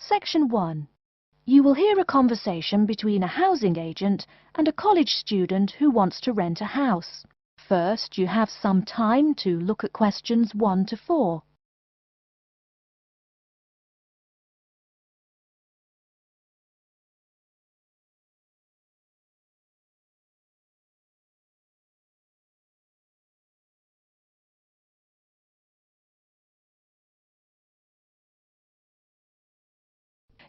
Section 1. You will hear a conversation between a housing agent and a college student who wants to rent a house. First, you have some time to look at questions 1 to 4.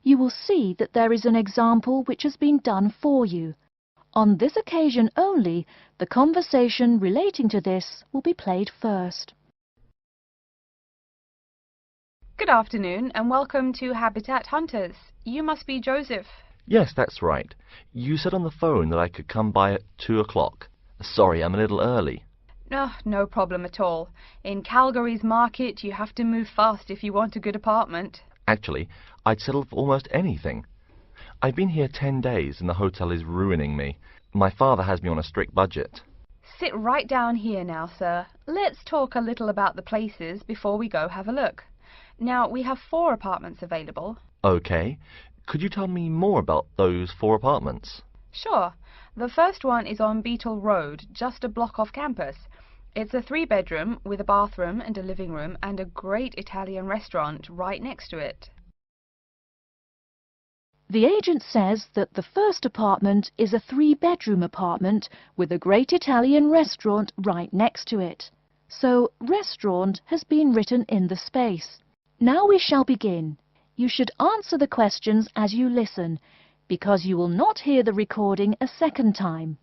You will see that there is an example which has been done for you. On this occasion only, the conversation relating to this will be played first. Good afternoon and welcome to Habitat Hunters. You must be Joseph. Yes, that's right. You said on the phone that I could come by at 2 o'clock. Sorry, I'm a little early. No problem at all. In Calgary's market, you have to move fast if you want a good apartment. Actually, I'd settle for almost anything. I've been here 10 days and the hotel is ruining me. My father has me on a strict budget. Sit right down here now, sir. Let's talk a little about the places before we go have a look. Now, we have 4 apartments available. Okay. Could you tell me more about those 4 apartments? Sure. The first one is on Beetle Road, just a block off campus. It's a 3-bedroom with a bathroom and a living room and a great Italian restaurant right next to it. The agent says that the first apartment is a 3-bedroom apartment with a great Italian restaurant right next to it. So, restaurant has been written in the space. Now we shall begin. You should answer the questions as you listen, because you will not hear the recording a second time.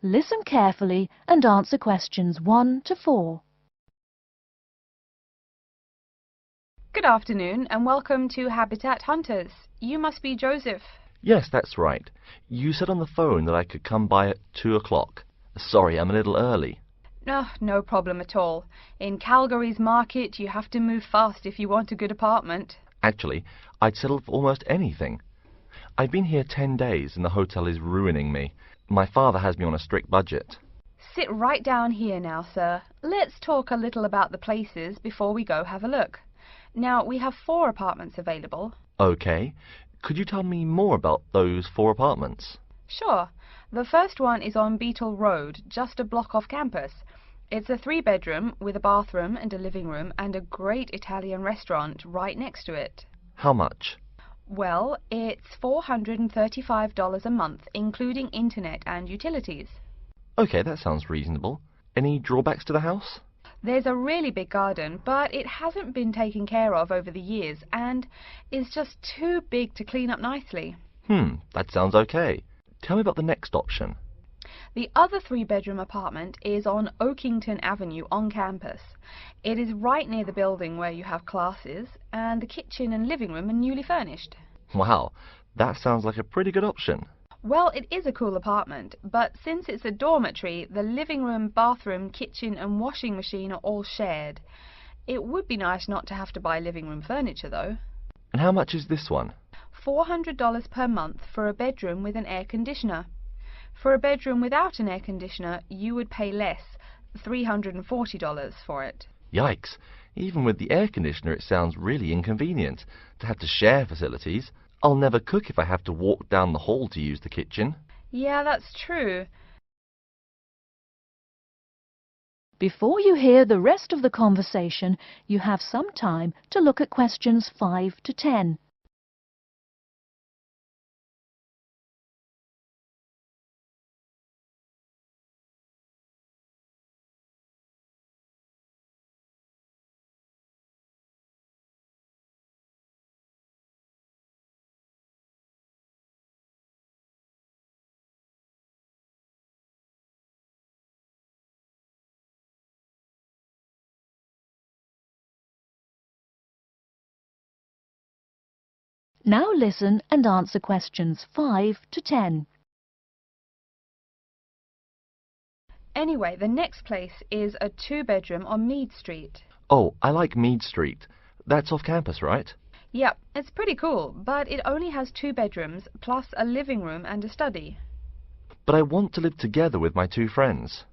Listen carefully and answer questions 1 to 4. Good afternoon and welcome to Habitat Hunters. You must be Joseph. Yes, that's right. You said on the phone that I could come by at 2 o'clock. Sorry, I'm a little early. No problem at all. In Calgary's market, you have to move fast if you want a good apartment. Actually, I'd settle for almost anything. I've been here 10 days and the hotel is ruining me. My father has me on a strict budget. Sit right down here now, sir. Let's talk a little about the places before we go have a look. Now, we have 4 apartments available. Okay. Could you tell me more about those 4 apartments? Sure. The first one is on Beetle Road, just a block off campus. It's a 3-bedroom with a bathroom and a living room and a great Italian restaurant right next to it. How much? Well, it's $435 a month, including internet and utilities. Okay, that sounds reasonable. Any drawbacks to the house? There's a really big garden, but it hasn't been taken care of over the years and is just too big to clean up nicely. That sounds okay. Tell me about the next option. The other 3-bedroom apartment is on Oakington Avenue on campus. It is right near the building where you have classes, and the kitchen and living room are newly furnished. Wow, that sounds like a pretty good option. Well, it is a cool apartment, but since it's a dormitory, the living room, bathroom, kitchen and washing machine are all shared. It would be nice not to have to buy living room furniture, though. And how much is this one? $400 per month for a bedroom with an air conditioner. For a bedroom without an air conditioner, you would pay less, $340 for it. Yikes. Even with the air conditioner, it sounds really inconvenient to have to share facilities. I'll never cook if I have to walk down the hall to use the kitchen. Yeah, that's true. Before you hear the rest of the conversation, you have some time to look at questions 5 to 10. Now listen and answer questions 5 to 10. Anyway, the next place is a 2-bedroom on Mead Street. Oh, I like Mead Street. That's off campus, right? Yep, it's pretty cool, but it only has 2 bedrooms, plus a living room and a study. But I want to live together with my 2 friends.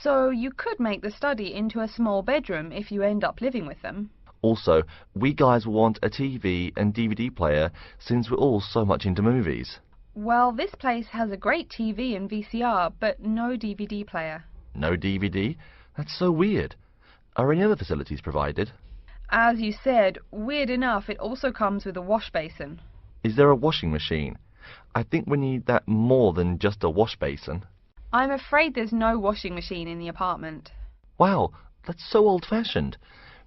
So you could make the study into a small bedroom if you end up living with them. Also, we guys will want a TV and DVD player since we're all so much into movies. Well, this place has a great TV and VCR, but no DVD player. No DVD? That's so weird. Are any other facilities provided? As you said, weird enough, it also comes with a wash basin. Is there a washing machine? I think we need that more than just a wash basin. I'm afraid there's no washing machine in the apartment. Wow, that's so old-fashioned.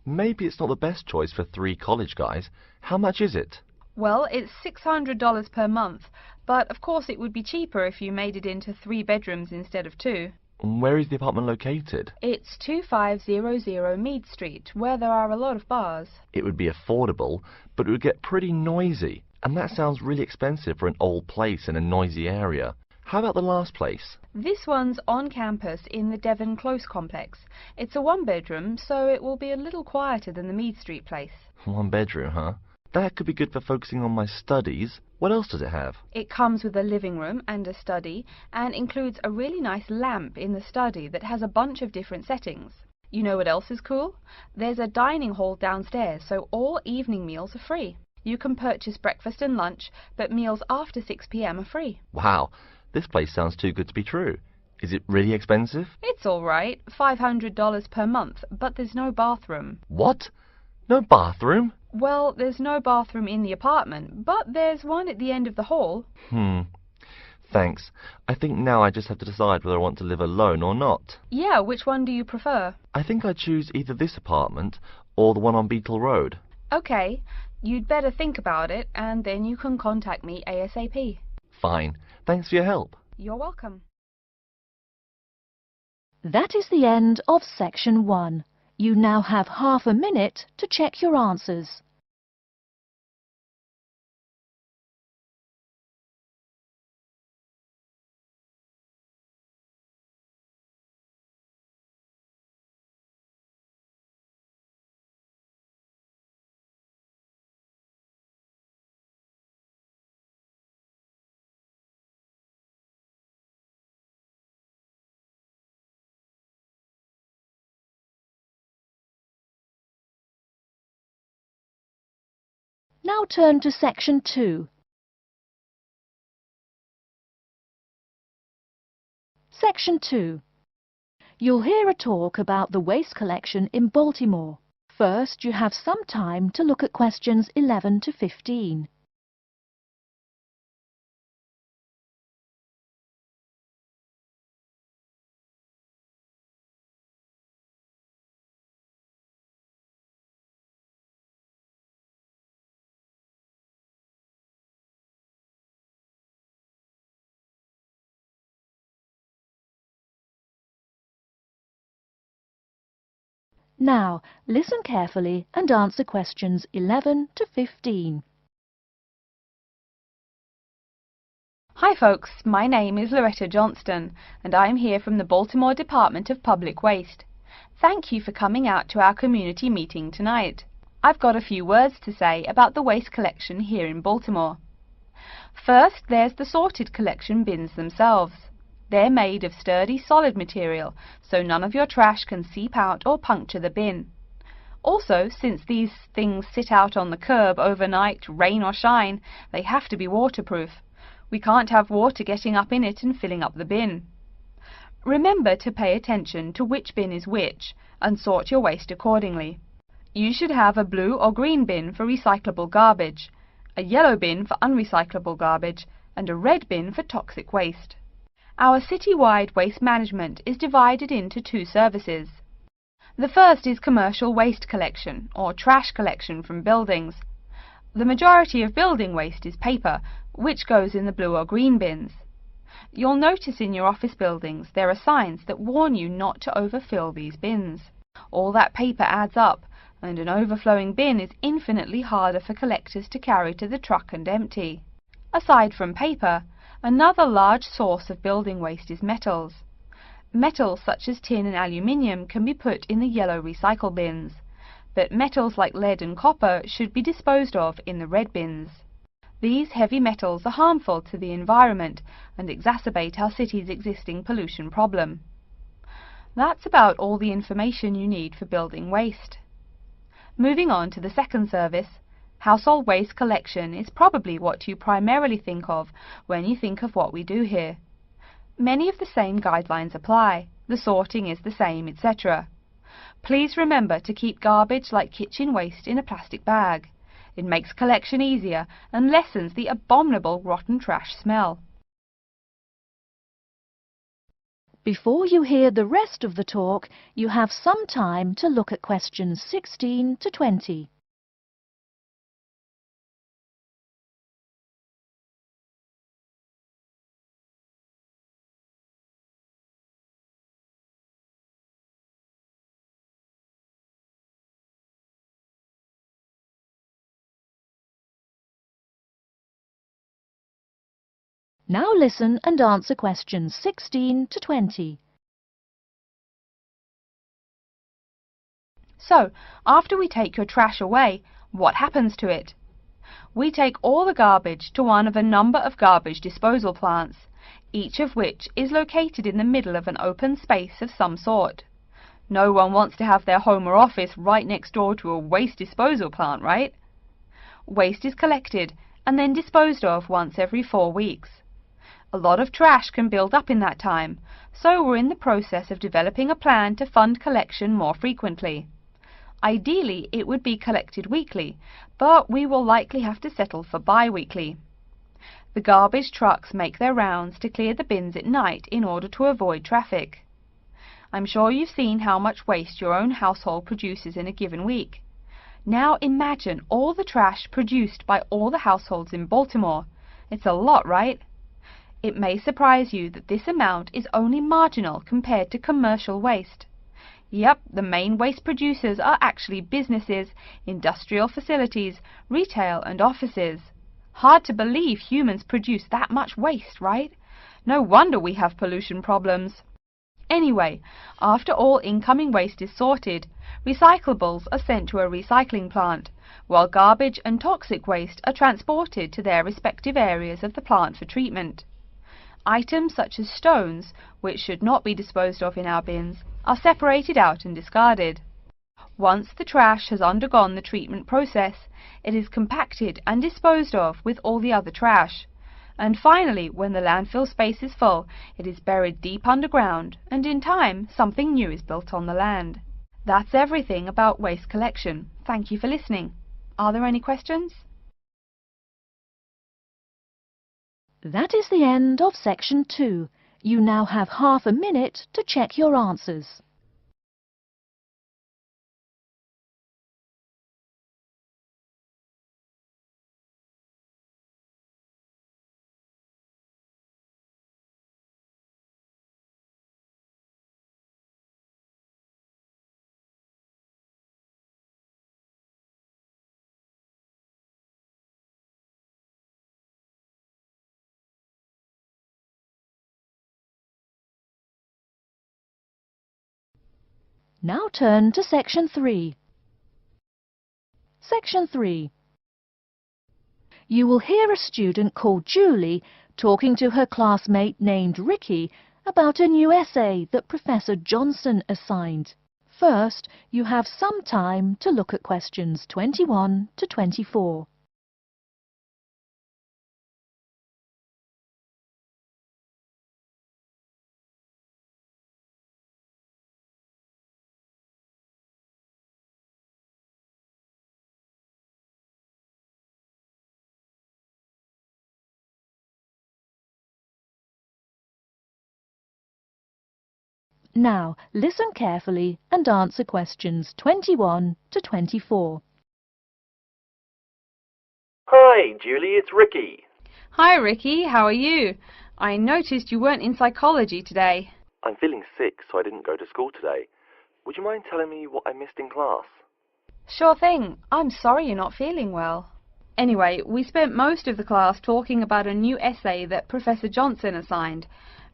Maybe it's not the best choice for 3 college guys. How much is it? Well, it's $600 per month, but of course it would be cheaper if you made it into 3 bedrooms instead of 2. Where is the apartment located? It's 2500 Mead Street, where there are a lot of bars. It would be affordable, but it would get pretty noisy. And that sounds really expensive for an old place in a noisy area. How about the last place? This one's on campus in the Devon Close complex. It's a 1-bedroom, so it will be a little quieter than the Mead Street place. 1 bedroom, huh? That could be good for focusing on my studies. What else does it have? It comes with a living room and a study, and includes a really nice lamp in the study that has a bunch of different settings. You know what else is cool? There's a dining hall downstairs, so all evening meals are free. You can purchase breakfast and lunch, but meals after 6 p.m. are free. Wow, this place sounds too good to be true. Is it really expensive? It's all right, $500 per month, but there's no bathroom. What? No bathroom? Well, there's no bathroom in the apartment, but there's one at the end of the hall. Thanks. I think now I just have to decide whether I want to live alone or not. Yeah, which one do you prefer? I think I'd choose either this apartment or the one on Beetle Road. Okay, you'd better think about it, and then you can contact me ASAP. Fine. Thanks for your help. You're welcome. That is the end of section 1. You now have half a minute to check your answers. Now turn to section 2. Section 2. You'll hear a talk about the waste collection in Baltimore. First, you have some time to look at questions 11 to 15. Now, listen carefully and answer questions 11 to 15. Hi folks, my name is Loretta Johnston, and I'm here from the Baltimore Department of Public Waste. Thank you for coming out to our community meeting tonight. I've got a few words to say about the waste collection here in Baltimore. First, there's the sorted collection bins themselves. They're made of sturdy, solid material, so none of your trash can seep out or puncture the bin. Also, since these things sit out on the curb overnight, rain or shine, they have to be waterproof. We can't have water getting up in it and filling up the bin. Remember to pay attention to which bin is which, and sort your waste accordingly. You should have a blue or green bin for recyclable garbage, a yellow bin for unrecyclable garbage, and a red bin for toxic waste. Our city-wide waste management is divided into 2 services. The first is commercial waste collection, or trash collection from buildings. The majority of building waste is paper, which goes in the blue or green bins. You'll notice in your office buildings there are signs that warn you not to overfill these bins. All that paper adds up, and an overflowing bin is infinitely harder for collectors to carry to the truck and empty. Aside from paper, another large source of building waste is metals. Metals such as tin and aluminium can be put in the yellow recycle bins, but metals like lead and copper should be disposed of in the red bins. These heavy metals are harmful to the environment and exacerbate our city's existing pollution problem. That's about all the information you need for building waste. Moving on to the second service, household waste collection is probably what you primarily think of when you think of what we do here. Many of the same guidelines apply, the sorting is the same, etc. Please remember to keep garbage like kitchen waste in a plastic bag. It makes collection easier and lessens the abominable rotten trash smell. Before you hear the rest of the talk, you have some time to look at questions 16 to 20. Now listen and answer questions 16 to 20. So, after we take your trash away, what happens to it? We take all the garbage to one of a number of garbage disposal plants, each of which is located in the middle of an open space of some sort. No one wants to have their home or office right next door to a waste disposal plant, right? Waste is collected and then disposed of once every 4 weeks. A lot of trash can build up in that time, so we're in the process of developing a plan to fund collection more frequently. Ideally, it would be collected weekly, but we will likely have to settle for bi-weekly. The garbage trucks make their rounds to clear the bins at night in order to avoid traffic. I'm sure you've seen how much waste your own household produces in a given week. Now imagine all the trash produced by all the households in Baltimore. It's a lot, right? It may surprise you that this amount is only marginal compared to commercial waste. Yep, the main waste producers are actually businesses, industrial facilities, retail and offices. Hard to believe humans produce that much waste, right? No wonder we have pollution problems. Anyway, after all incoming waste is sorted, recyclables are sent to a recycling plant, while garbage and toxic waste are transported to their respective areas of the plant for treatment. Items such as stones, which should not be disposed of in our bins, are separated out and discarded. Once the trash has undergone the treatment process, it is compacted and disposed of with all the other trash. And finally, when the landfill space is full, it is buried deep underground, and in time, something new is built on the land. That's everything about waste collection. Thank you for listening. Are there any questions? That is the end of section 2. You now have half a minute to check your answers. Now turn to section 3. Section 3. You will hear a student called Julie talking to her classmate named Ricky about a new essay that Professor Johnson assigned. First, you have some time to look at questions 21 to 24. Now, listen carefully and answer questions 21 to 24. Hi, Julie, it's Ricky. Hi Ricky, how are you? I noticed you weren't in psychology today. I'm feeling sick, so I didn't go to school today. Would you mind telling me what I missed in class? Sure thing. I'm sorry you're not feeling well. Anyway, we spent most of the class talking about a new essay that Professor Johnson assigned.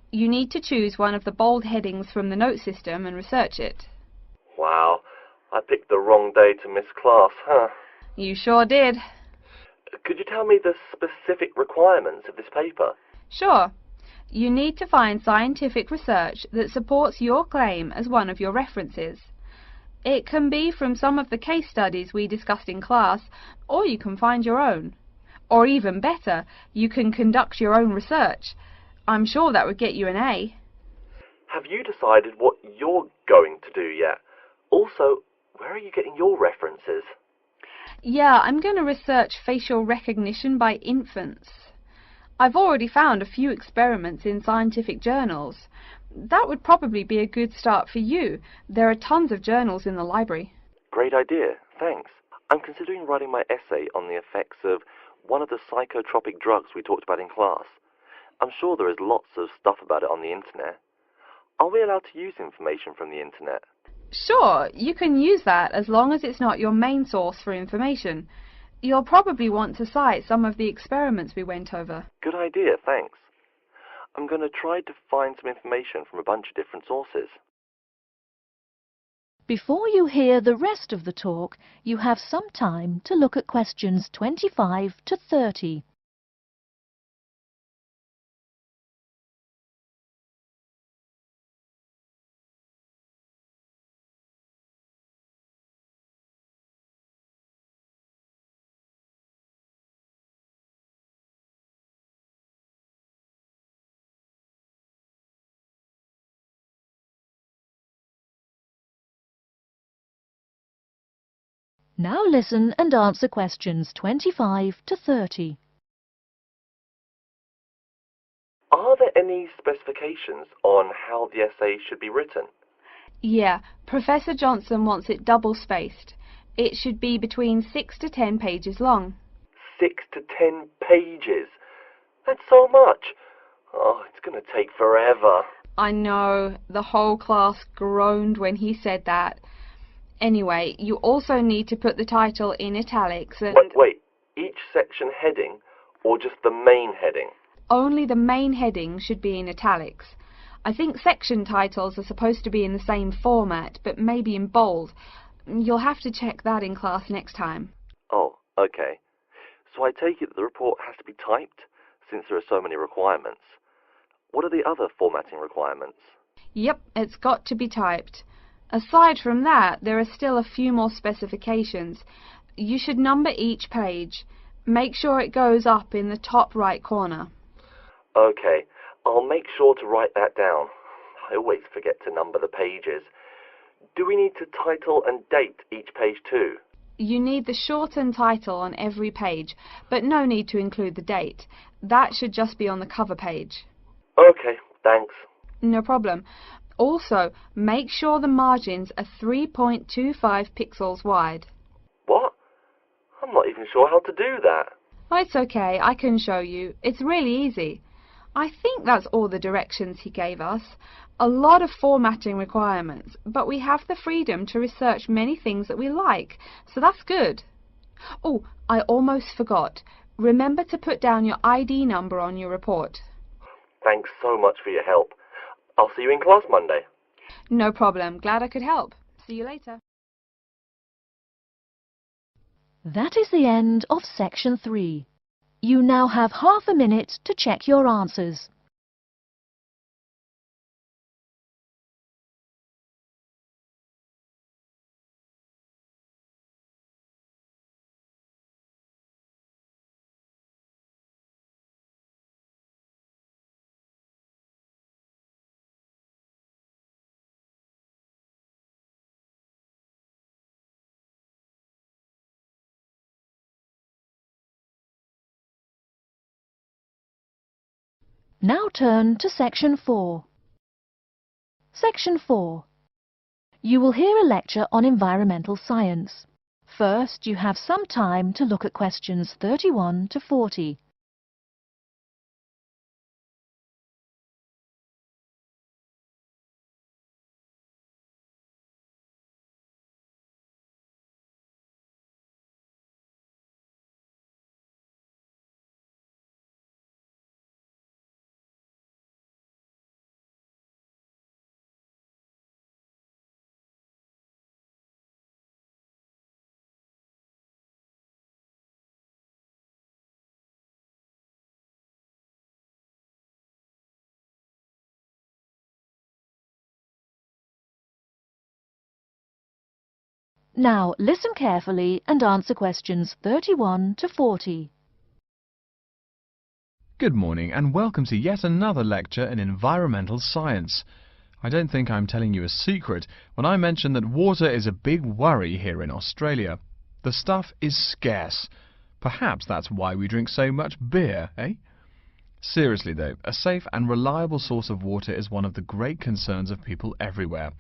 You need to choose one of the bold headings from the note system and research it. Wow, I picked the wrong day to miss class, huh? You sure did. Could you tell me the specific requirements of this paper? Sure. You need to find scientific research that supports your claim as one of your references. It can be from some of the case studies we discussed in class, or you can find your own. Or even better, you can conduct your own research. I'm sure that would get you an A. Have you decided what you're going to do yet? Also, where are you getting your references? Yeah, I'm going to research facial recognition by infants. I've already found a few experiments in scientific journals. That would probably be a good start for you. There are tons of journals in the library. Great idea, thanks. I'm considering writing my essay on the effects of one of the psychotropic drugs we talked about in class. I'm sure there is lots of stuff about it on the internet. Are we allowed to use information from the internet? Sure, you can use that as long as it's not your main source for information. You'll probably want to cite some of the experiments we went over. Good idea, thanks. I'm going to try to find some information from a bunch of different sources. Before you hear the rest of the talk, you have some time to look at questions 25 to 30. Now listen and answer questions 25 to 30. Are there any specifications on how the essay should be written? Yeah, Professor Johnson wants it double-spaced. It should be between 6 to 10 pages long. 6 to 10 pages? That's so much. Oh, it's going to take forever. I know, the whole class groaned when he said that. Anyway, you also need to put the title in italics and... Wait, each section heading or just the main heading? Only the main heading should be in italics. I think section titles are supposed to be in the same format, but maybe in bold. You'll have to check that in class next time. Oh, okay. So I take it that the report has to be typed, since there are so many requirements. What are the other formatting requirements? Yep, it's got to be typed. Aside from that, there are still a few more specifications. You should number each page. Make sure it goes up in the top right corner. Okay, I'll make sure to write that down. I always forget to number the pages. Do we need to title and date each page too? You need the shortened title on every page, but no need to include the date. That should just be on the cover page. Okay, thanks. No problem. Also, make sure the margins are 3.25 pixels wide. What? I'm not even sure how to do that. Oh, it's okay, I can show you. It's really easy. I think that's all the directions he gave us. A lot of formatting requirements, but we have the freedom to research many things that we like, so that's good. Oh, I almost forgot. Remember to put down your ID number on your report. Thanks so much for your help. I'll see you in class Monday. No problem. Glad I could help. See you later. That is the end of section 3. You now have half a minute to check your answers. Now turn to section 4. Section 4. You will hear a lecture on environmental science. First, you have some time to look at questions 31 to 40. Now listen carefully and answer questions 31 to 40. Good morning and welcome to yet another lecture in environmental science. I don't think I'm telling you a secret when I mention that water is a big worry here in Australia. The stuff is scarce. Perhaps that's why we drink so much beer, eh? Seriously though, a safe and reliable source of water is one of the great concerns of people everywhere.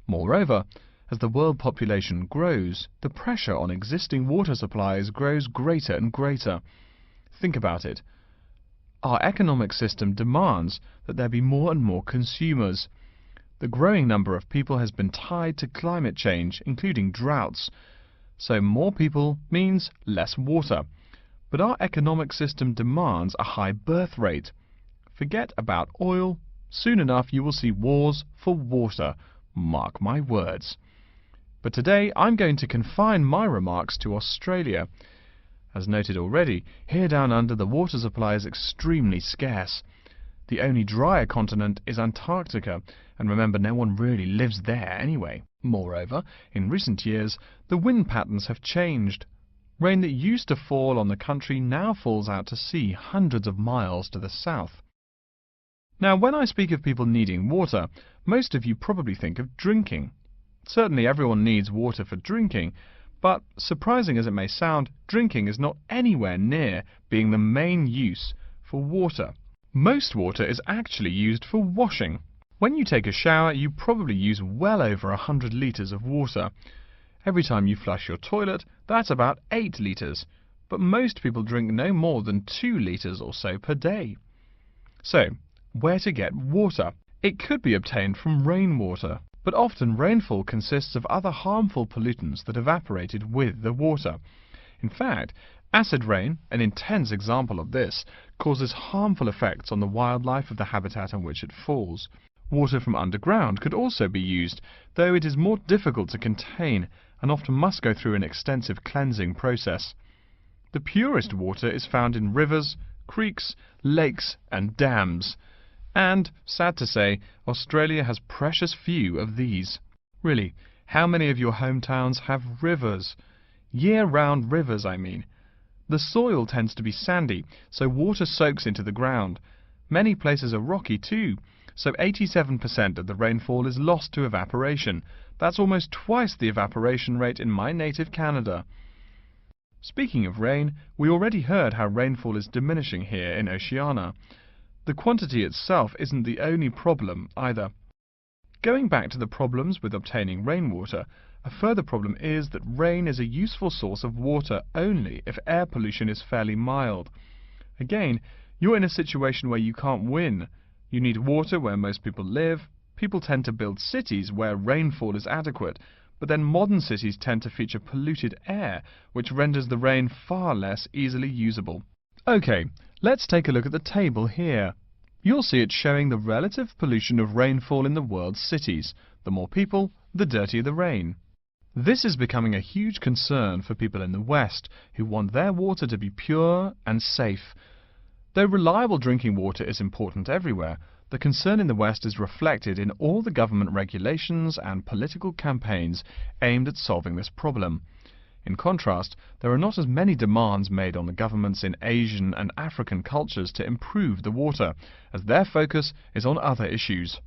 Moreover, as the world population grows, the pressure on existing water supplies grows greater and greater. Think about it. Our economic system demands that there be more and more consumers. The growing number of people has been tied to climate change, including droughts. So more people means less water. But our economic system demands a high birth rate. Forget about oil. Soon enough you will see wars for water. Mark my words. But today I'm going to confine my remarks to Australia. As noted already, here down under the water supply is extremely scarce. The only drier continent is Antarctica, and remember, no one really lives there anyway. Moreover, in recent years, the wind patterns have changed. Rain that used to fall on the country now falls out to sea hundreds of miles to the south. Now, when I speak of people needing water, most of you probably think of drinking. Certainly everyone needs water for drinking, but surprising as it may sound, drinking is not anywhere near being the main use for water. Most water is actually used for washing. When you take a shower, you probably use well over 100 litres of water. Every time you flush your toilet, that's about 8 litres, but most people drink no more than 2 litres or so per day. So, where to get water? It could be obtained from rainwater, but often rainfall consists of other harmful pollutants that evaporated with the water. In fact, acid rain, an intense example of this, causes harmful effects on the wildlife of the habitat on which it falls. Water from underground could also be used, though it is more difficult to contain and often must go through an extensive cleansing process. The purest water is found in rivers, creeks, lakes and dams. And, sad to say, Australia has precious few of these. Really, how many of your hometowns have rivers? Year-round rivers, I mean. The soil tends to be sandy, so water soaks into the ground. Many places are rocky too, so 87% of the rainfall is lost to evaporation. That's almost twice the evaporation rate in my native Canada. Speaking of rain, we already heard how rainfall is diminishing here in Oceania. The quantity itself isn't the only problem either. Going back to the problems with obtaining rainwater, a further problem is that rain is a useful source of water only if air pollution is fairly mild. Again, you're in a situation where you can't win. You need water where most people live. People tend to build cities where rainfall is adequate, but then modern cities tend to feature polluted air, which renders the rain far less easily usable. Okay, let's take a look at the table here. You'll see it showing the relative pollution of rainfall in the world's cities. The more people, the dirtier the rain. This is becoming a huge concern for people in the West, who want their water to be pure and safe. Though reliable drinking water is important everywhere, the concern in the West is reflected in all the government regulations and political campaigns aimed at solving this problem. In contrast, there are not as many demands made on the governments in Asian and African cultures to improve the water, as their focus is on other issues.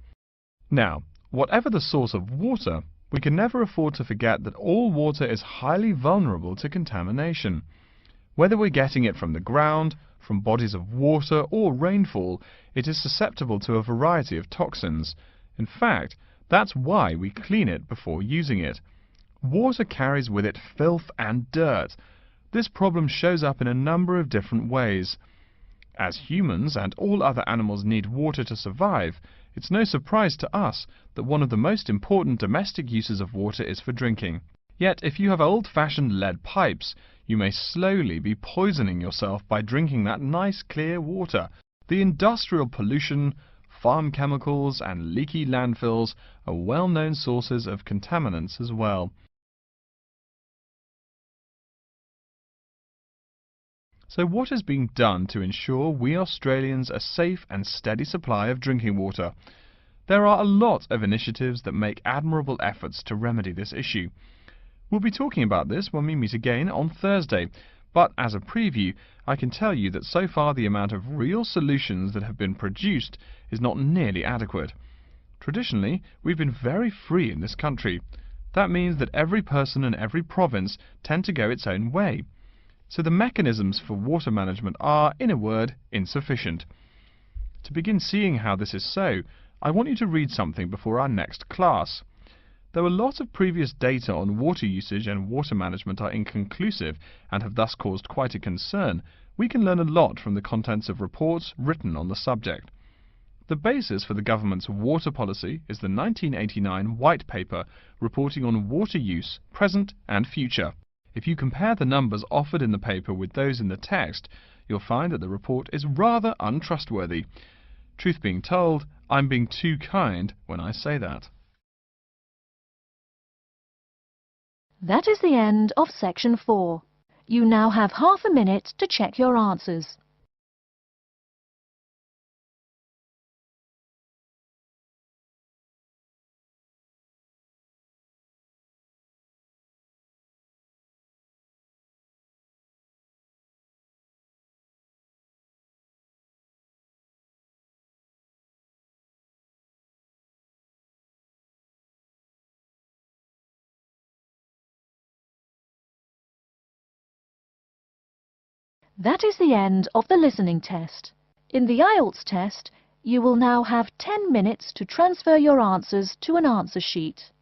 Now, whatever the source of water, we can never afford to forget that all water is highly vulnerable to contamination. Whether we're getting it from the ground, from bodies of water or rainfall, it is susceptible to a variety of toxins. In fact, that's why we clean it before using it. Water carries with it filth and dirt. This problem shows up in a number of different ways. As humans and all other animals need water to survive, it's no surprise to us that one of the most important domestic uses of water is for drinking. Yet, if you have old-fashioned lead pipes, you may slowly be poisoning yourself by drinking that nice clear water. The industrial pollution, farm chemicals and leaky landfills are well-known sources of contaminants as well. So what is being done to ensure we Australians a safe and steady supply of drinking water? There are a lot of initiatives that make admirable efforts to remedy this issue. We'll be talking about this when we meet again on Thursday, but as a preview, I can tell you that so far the amount of real solutions that have been produced is not nearly adequate. Traditionally, we've been very free in this country. That means that every person and every province tend to go its own way. So the mechanisms for water management are, in a word, insufficient. To begin seeing how this is so, I want you to read something before our next class. Though a lot of previous data on water usage and water management are inconclusive and have thus caused quite a concern, we can learn a lot from the contents of reports written on the subject. The basis for the government's water policy is the 1989 White Paper reporting on water use, present and future. If you compare the numbers offered in the paper with those in the text, you'll find that the report is rather untrustworthy. Truth being told, I'm being too kind when I say that. That is the end of section 4. You now have half a minute to check your answers. That is the end of the listening test. In the IELTS test, you will now have 10 minutes to transfer your answers to an answer sheet.